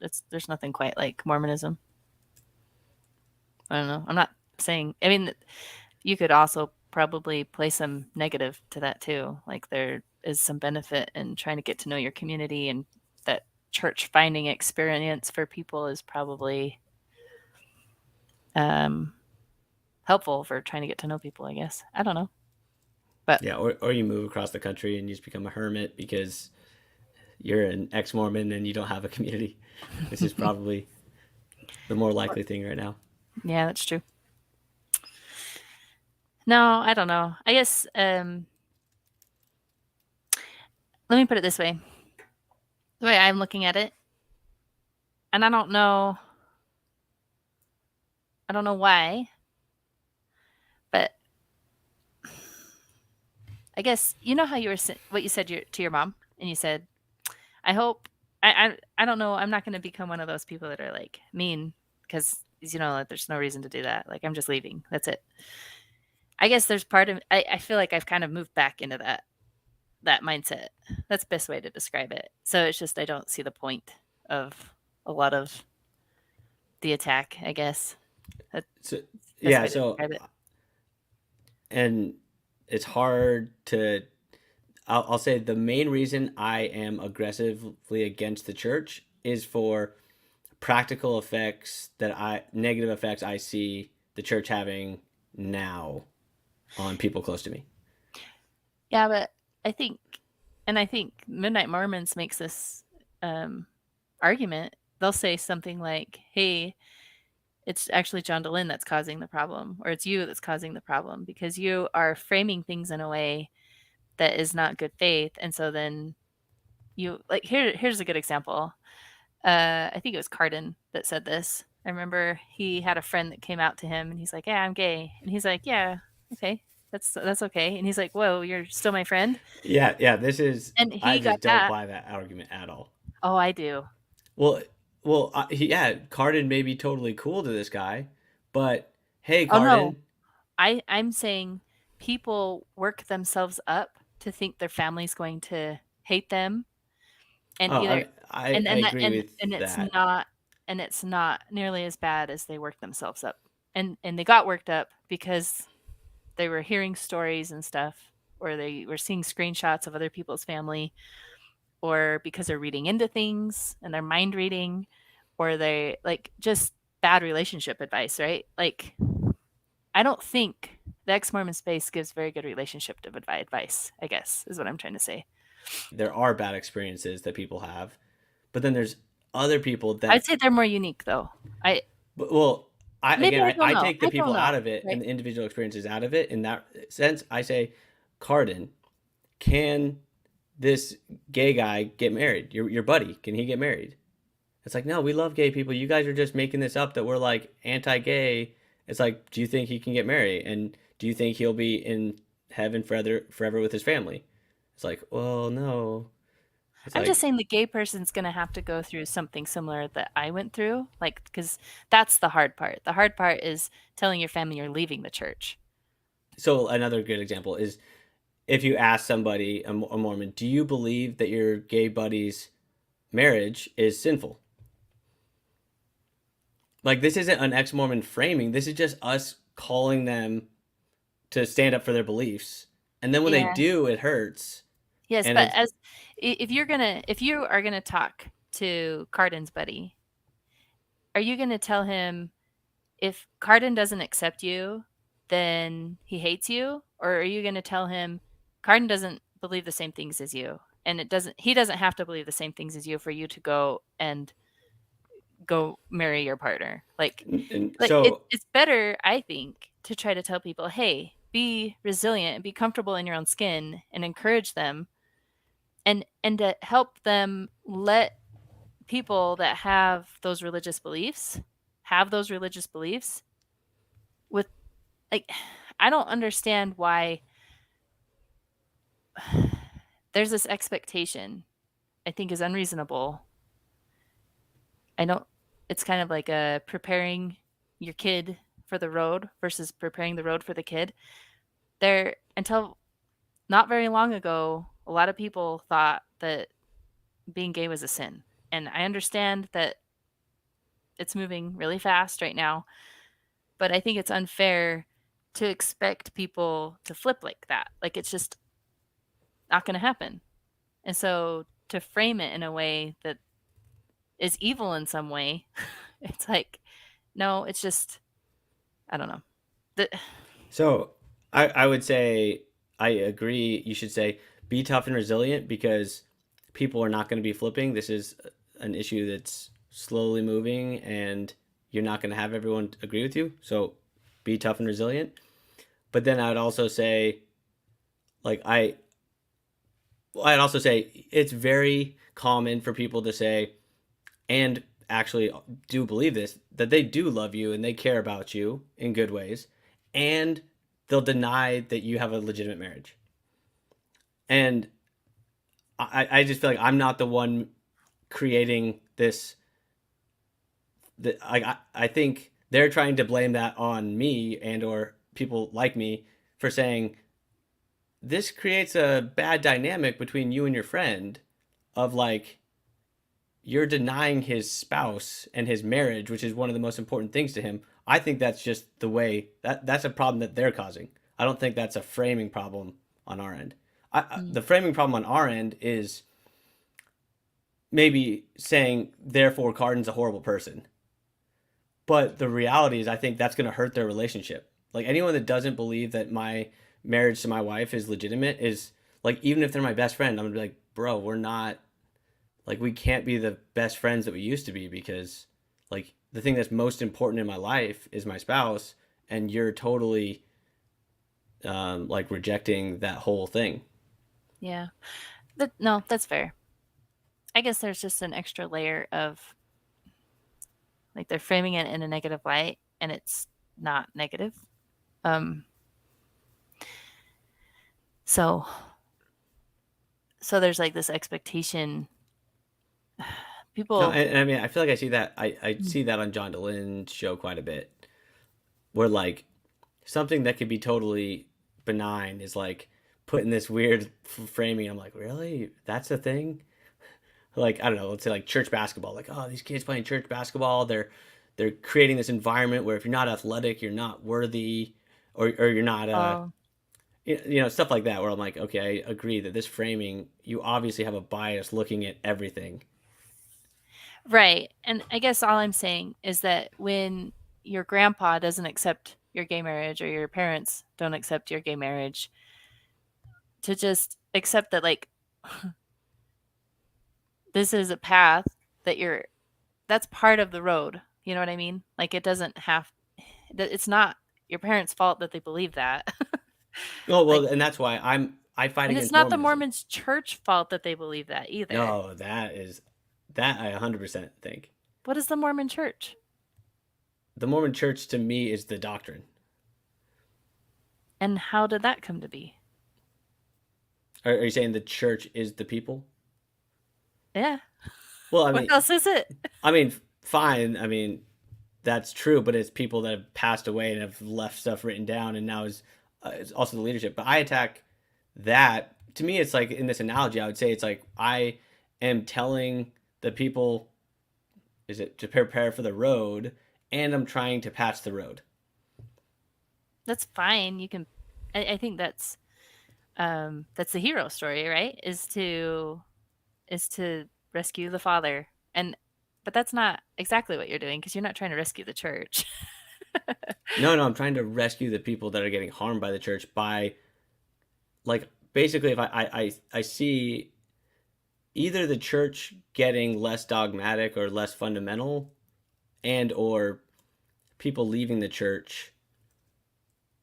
S1: It's there's nothing quite like Mormonism. I don't know. I'm not saying. I mean, you could also probably play some negative to that too. Like there is some benefit in trying to get to know your community, and that church finding experience for people is probably um, helpful for trying to get to know people. I guess I don't know, but
S2: Yeah, or you move across the country and you just become a hermit because you're an ex-Mormon and you don't have a community, which is probably the more likely thing right now.
S1: yeah, that's true. No, I don't know. I guess let me put it this way: the way I'm looking at it and I don't know why, but I guess you know how you were what you said to your mom, and you said, "I hope I don't know. I'm not going to become one of those people that are like mean because you know like, there's no reason to do that. Like I'm just leaving. That's it." I guess there's part of I feel like I've kind of moved back into that mindset. That's the best way to describe it. So it's just I don't see the point of a lot of the attack. I guess that's
S2: So
S1: the best
S2: yeah,
S1: way to
S2: so
S1: describe it.
S2: and it's hard to. I'll say the main reason I am aggressively against the church is for practical effects that I negative effects I see the church having now on people close to me.
S1: Yeah, but I think, and I think Midnight Mormons makes this um, argument. They'll say something like, "Hey, it's actually John Dehlin that's causing the problem, or it's you that's causing the problem because you are framing things in a way that is not good faith." And so then you like here's a good example. I think it was Cardin that said this. I remember he had a friend that came out to him and he's like, "Yeah, I'm gay." And he's like, "Yeah, okay. That's okay." And he's like, "Whoa, you're still my friend?"
S2: Yeah, yeah. This is
S1: And
S2: I
S1: he got
S2: just don't
S1: that.
S2: buy that argument at all.
S1: Oh, I do.
S2: Well, yeah, Cardin may be totally cool to this guy, but hey,
S1: Oh no.
S2: Cardin.
S1: I'm saying people work themselves up to think their family's going to hate them and
S2: Oh,
S1: either
S2: I agree with
S1: and
S2: that.
S1: it's not nearly as bad as they work themselves up. And they got worked up because they were hearing stories and stuff, or they were seeing screenshots of other people's family, or because they're reading into things and they're mind reading, or they like just bad relationship advice, right? Like, I don't think the ex Mormon space gives very good relationship advice, I guess, is what I'm trying to say.
S2: There are bad experiences that people have, but then there's other people
S1: I'd
S2: that
S1: say they're more unique though. I
S2: well,
S1: maybe I don't
S2: I
S1: know.
S2: take the
S1: I don't
S2: people
S1: know,
S2: out of it and
S1: right?
S2: the individual experiences out of it. In that sense, I say, Cardin, can this gay guy get married? Your buddy, can he get married? It's like, no, we love gay people. You guys are just making this up that we're like anti-gay. It's like, do you think he can get married? And do you think he'll be in heaven forever with his family? It's like, well, no. It's
S1: I'm just
S2: like,
S1: saying the gay person's gonna have to go through something similar that I went through, like, because that's the hard part. The hard part is telling your family you're leaving the church.
S2: so another good example is if you ask somebody, a Mormon, do you believe that your gay buddy's marriage is sinful? Like, this isn't an ex-Mormon framing. This is just us calling them to stand up for their beliefs. And then when they
S1: Yeah.
S2: do, it hurts.
S1: Yes,
S2: And
S1: but
S2: it's
S1: as if you are gonna talk to Cardin's buddy, are you gonna tell him if Cardin doesn't accept you, then he hates you? Or are you gonna tell him Cardin doesn't believe the same things as you, and he doesn't have to believe the same things as you for you to go and go marry your partner?
S2: and
S1: Like
S2: so
S1: it's better, I think, to try to tell people, "Hey, be resilient and be comfortable in your own skin," and encourage them and to help them let people that have those religious beliefs with like I don't understand why there's this expectation I think is unreasonable. I don't it's kind of like preparing your kid for the road versus preparing the road for the kid. There until not very long ago, a lot of people thought that being gay was a sin. And I understand that it's moving really fast right now, but I think it's unfair to expect people to flip like that. Like it's just not going to happen. And so to frame it in a way that is evil in some way, it's like, no, it's just, I don't know. The,
S2: so I would say I agree. You should say be tough and resilient because people are not going to be flipping. This is an issue that's slowly moving, and you're not going to have everyone agree with you. So be tough and resilient. But then I would also say, like I'd also say it's very common for people to say, and actually do believe this, that they do love you and they care about you in good ways, and they'll deny that you have a legitimate marriage. And I just feel like I'm not the one creating this. I think they're trying to blame that on me and or people like me for saying this creates a bad dynamic between you and your friend of like you're denying his spouse and his marriage, which is one of the most important things to him. I think that's just the way that's a problem that they're causing. I don't think that's a framing problem on our end.
S1: Mm.
S2: The framing problem on our end is maybe saying therefore Cardin's a horrible person. But the reality is I think that's going to hurt their relationship. Like anyone that doesn't believe that my marriage to my wife is legitimate is like even if they're my best friend, I'm going to be like, "Bro, we're not like we can't be the best friends that we used to be because like the thing that's most important in my life is my spouse and you're totally like rejecting that whole thing."
S1: Yeah. No, that's fair. I guess there's just an extra layer of like they're framing it in a negative light and it's not negative. Um so so there's like this expectation
S2: No,
S1: people
S2: and I mean I feel like I see that I
S1: mm,
S2: see that on John DeLyn's show quite a bit where like something that could be totally benign is like put in this weird framing. I'm like, really? That's a thing? Like, I don't know, let's say like church basketball. Like, oh, these kids playing church basketball, they're creating this environment where if you're not athletic, you're not worthy or you're not
S1: oh,
S2: stuff like that where I'm like, okay, I agree that this framing, you obviously have a bias looking at everything.
S1: right. And I guess all I'm saying is that when your grandpa doesn't accept your gay marriage or your parents don't accept your gay marriage, to just accept that like this is a path that you're that's part of the road. You know what I mean? Like it doesn't have that it's not your parents' fault that they believe that.
S2: Oh,
S1: Like
S2: well, and that's why I fight
S1: and it's
S2: against
S1: not the
S2: Mormonism.
S1: Mormons' church fault that they believe that either.
S2: No, that I 100% think.
S1: What is the Mormon church?
S2: The Mormon church to me is the doctrine.
S1: And how did that come to be?
S2: Are you saying the church is the people?
S1: Yeah.
S2: Well, I
S1: What
S2: mean,
S1: else is it?
S2: I mean, fine. I mean, that's true, but it's people that have passed away and have left stuff written down, and now is it's also the leadership. But I attack that. To me, it's like in this analogy, I would say it's like I am telling the people, is it to prepare for the road, and I'm trying to pass the road.
S1: That's fine. You can I think that's the hero story, right? Is to rescue the father. And but that's not exactly what you're doing because you're not trying to rescue the church.
S2: No, no, I'm trying to rescue the people that are getting harmed by the church by like basically if I see either the church getting less dogmatic or less fundamental and or people leaving the church.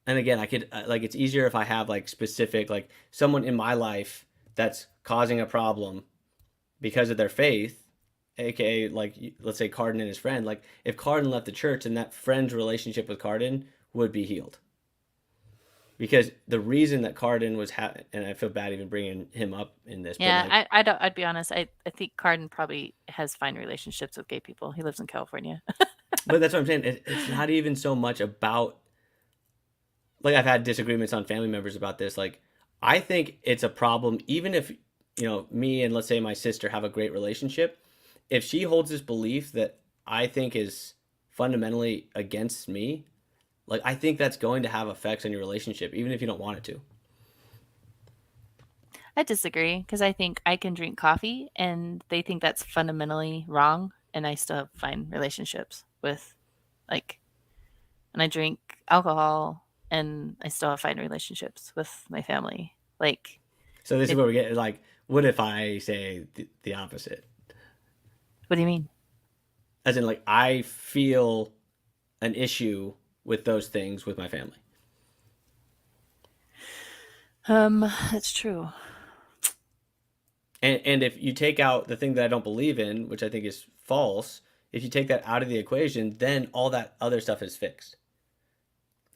S2: And again, I could like it's easier if I have like specific like someone in my life that's causing a problem because of their faith, aka like let's say Cardin and his friend. Like if Cardin left the church, and that friend's relationship with Cardin would be healed because the reason that Cardin was and I feel bad even bringing him up in this, but
S1: Yeah,
S2: like,
S1: I don't I'd be honest. I think Cardin probably has fine relationships with gay people. He lives in California.
S2: but that's what I'm saying. It's not even so much about like I've had disagreements on family members about this. Like I think it's a problem even if me and let's say my sister have a great relationship. If she holds this belief that I think is fundamentally against me, like I think that's going to have effects on your relationship even if you don't want it to.
S1: I disagree because I think I can drink coffee and they think that's fundamentally wrong and I still have fine relationships with like and I drink alcohol and I still have fine relationships with my family. Like
S2: So this is
S1: it
S2: where we get like what if I say the opposite?
S1: what do you mean?
S2: As in like I feel an issue with those things with my family.
S1: That's true.
S2: And if you take out the thing that I don't believe in, which I think is false, If you take that out of the equation, then all that other stuff is fixed.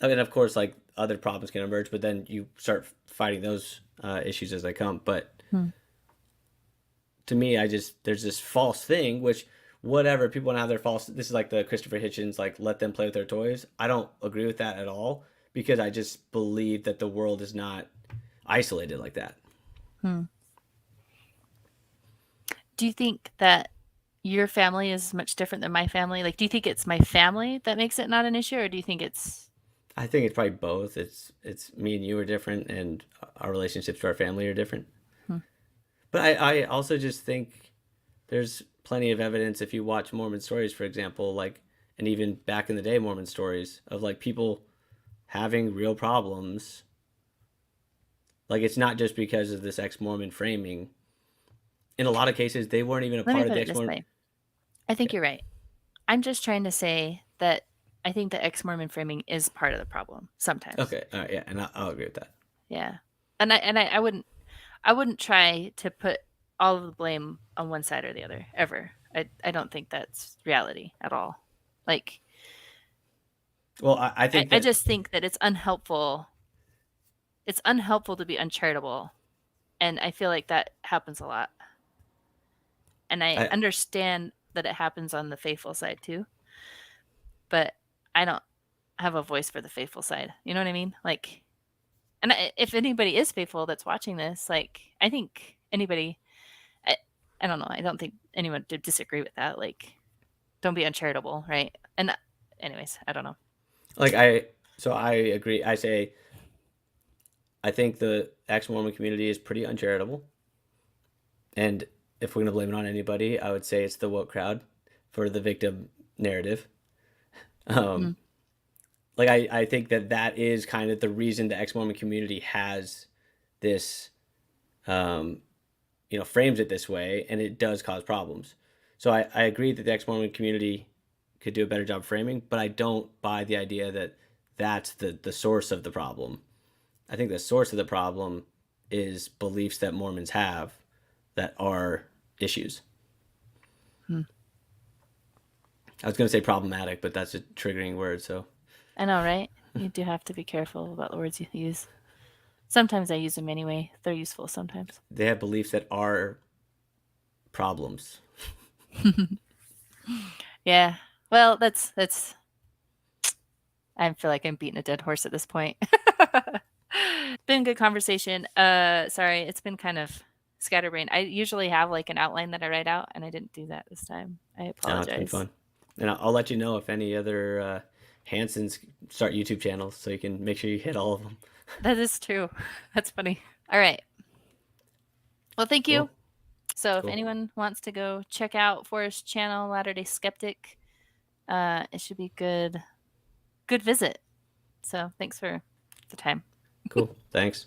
S2: I mean, of course, like other problems can emerge, but then you start fighting those issues as they come. But
S1: Hmm.
S2: to me, there's this false thing, which whatever people want to have their false. This is like the Christopher Hitchens, like let them play with their toys. I don't agree with that at all because I just believe that the world is not isolated like that.
S1: Hmm. Do you think that your family is much different than my family? Like, do you think it's my family that makes it not an issue, or do you think it's
S2: I think it's probably both. It's me and you are different, and our relationships to our family are different.
S1: hmm.
S2: But I also just think there's plenty of evidence if you watch Mormon stories, for example, like and even back in the day, Mormon stories of like people having real problems. Like it's not just because of this ex-Mormon framing. In a lot of cases, they weren't even a
S1: Let me
S2: part of
S1: put
S2: the
S1: it this
S2: ex-Mormon.
S1: way. I think
S2: Yeah.
S1: you're right. I'm just trying to say that I think the ex-Mormon framing is part of the problem sometimes.
S2: Okay. All right. Yeah, and I'll agree with that.
S1: Yeah. And I wouldn't try to put all of the blame on one side or the other ever. I don't think that's reality at all. Like
S2: Well, I
S1: I,
S2: think
S1: I
S2: that
S1: just think that it's unhelpful. It's unhelpful to be uncharitable. And I feel like that happens a lot. And I
S2: I
S1: understand that it happens on the faithful side too, but I don't have a voice for the faithful side. You know what I mean? Like, and if anybody is faithful that's watching this, like, I think anybody, I, I don't know, I don't think anyone would disagree with that. Like, don't be uncharitable, right? And, anyways, I don't know.
S2: like I agree. I say I think the ex-Mormon community is pretty uncharitable, and if we're gonna blame it on anybody, I would say it's the woke crowd for the victim narrative.
S1: Mm.
S2: Um, like I think that that is kind of the reason the ex-Mormon community has this um, frames it this way, and it does cause problems. So I agree that the ex-Mormon community could do a better job framing, but I don't buy the idea that that's the source of the problem. I think the source of the problem is beliefs that Mormons have that are issues.
S1: Hmm.
S2: I was going to say problematic, but that's a triggering word. So
S1: I know, right? You do have to be careful about the words you use. Sometimes I use them anyway. They're useful sometimes.
S2: they have beliefs that are problems.
S1: Yeah. Well, that's I feel like I'm beating a dead horse at this point. Been good conversation. Sorry, it's been kind of scatterbrained. I usually have like an outline that I write out, and I didn't do that this time. I
S2: No, it's been
S1: apologize.
S2: fun. And I'll let you know if any other Hansons start YouTube channels so you can make sure you hit all of them.
S1: That is true. That's funny. All right. Well, thank you.
S2: Cool.
S1: So if
S2: Cool.
S1: anyone wants to go check out Forrest's channel, Latter Day Skeptic, it should be good visit. So thanks for the time.
S2: Cool. Thanks.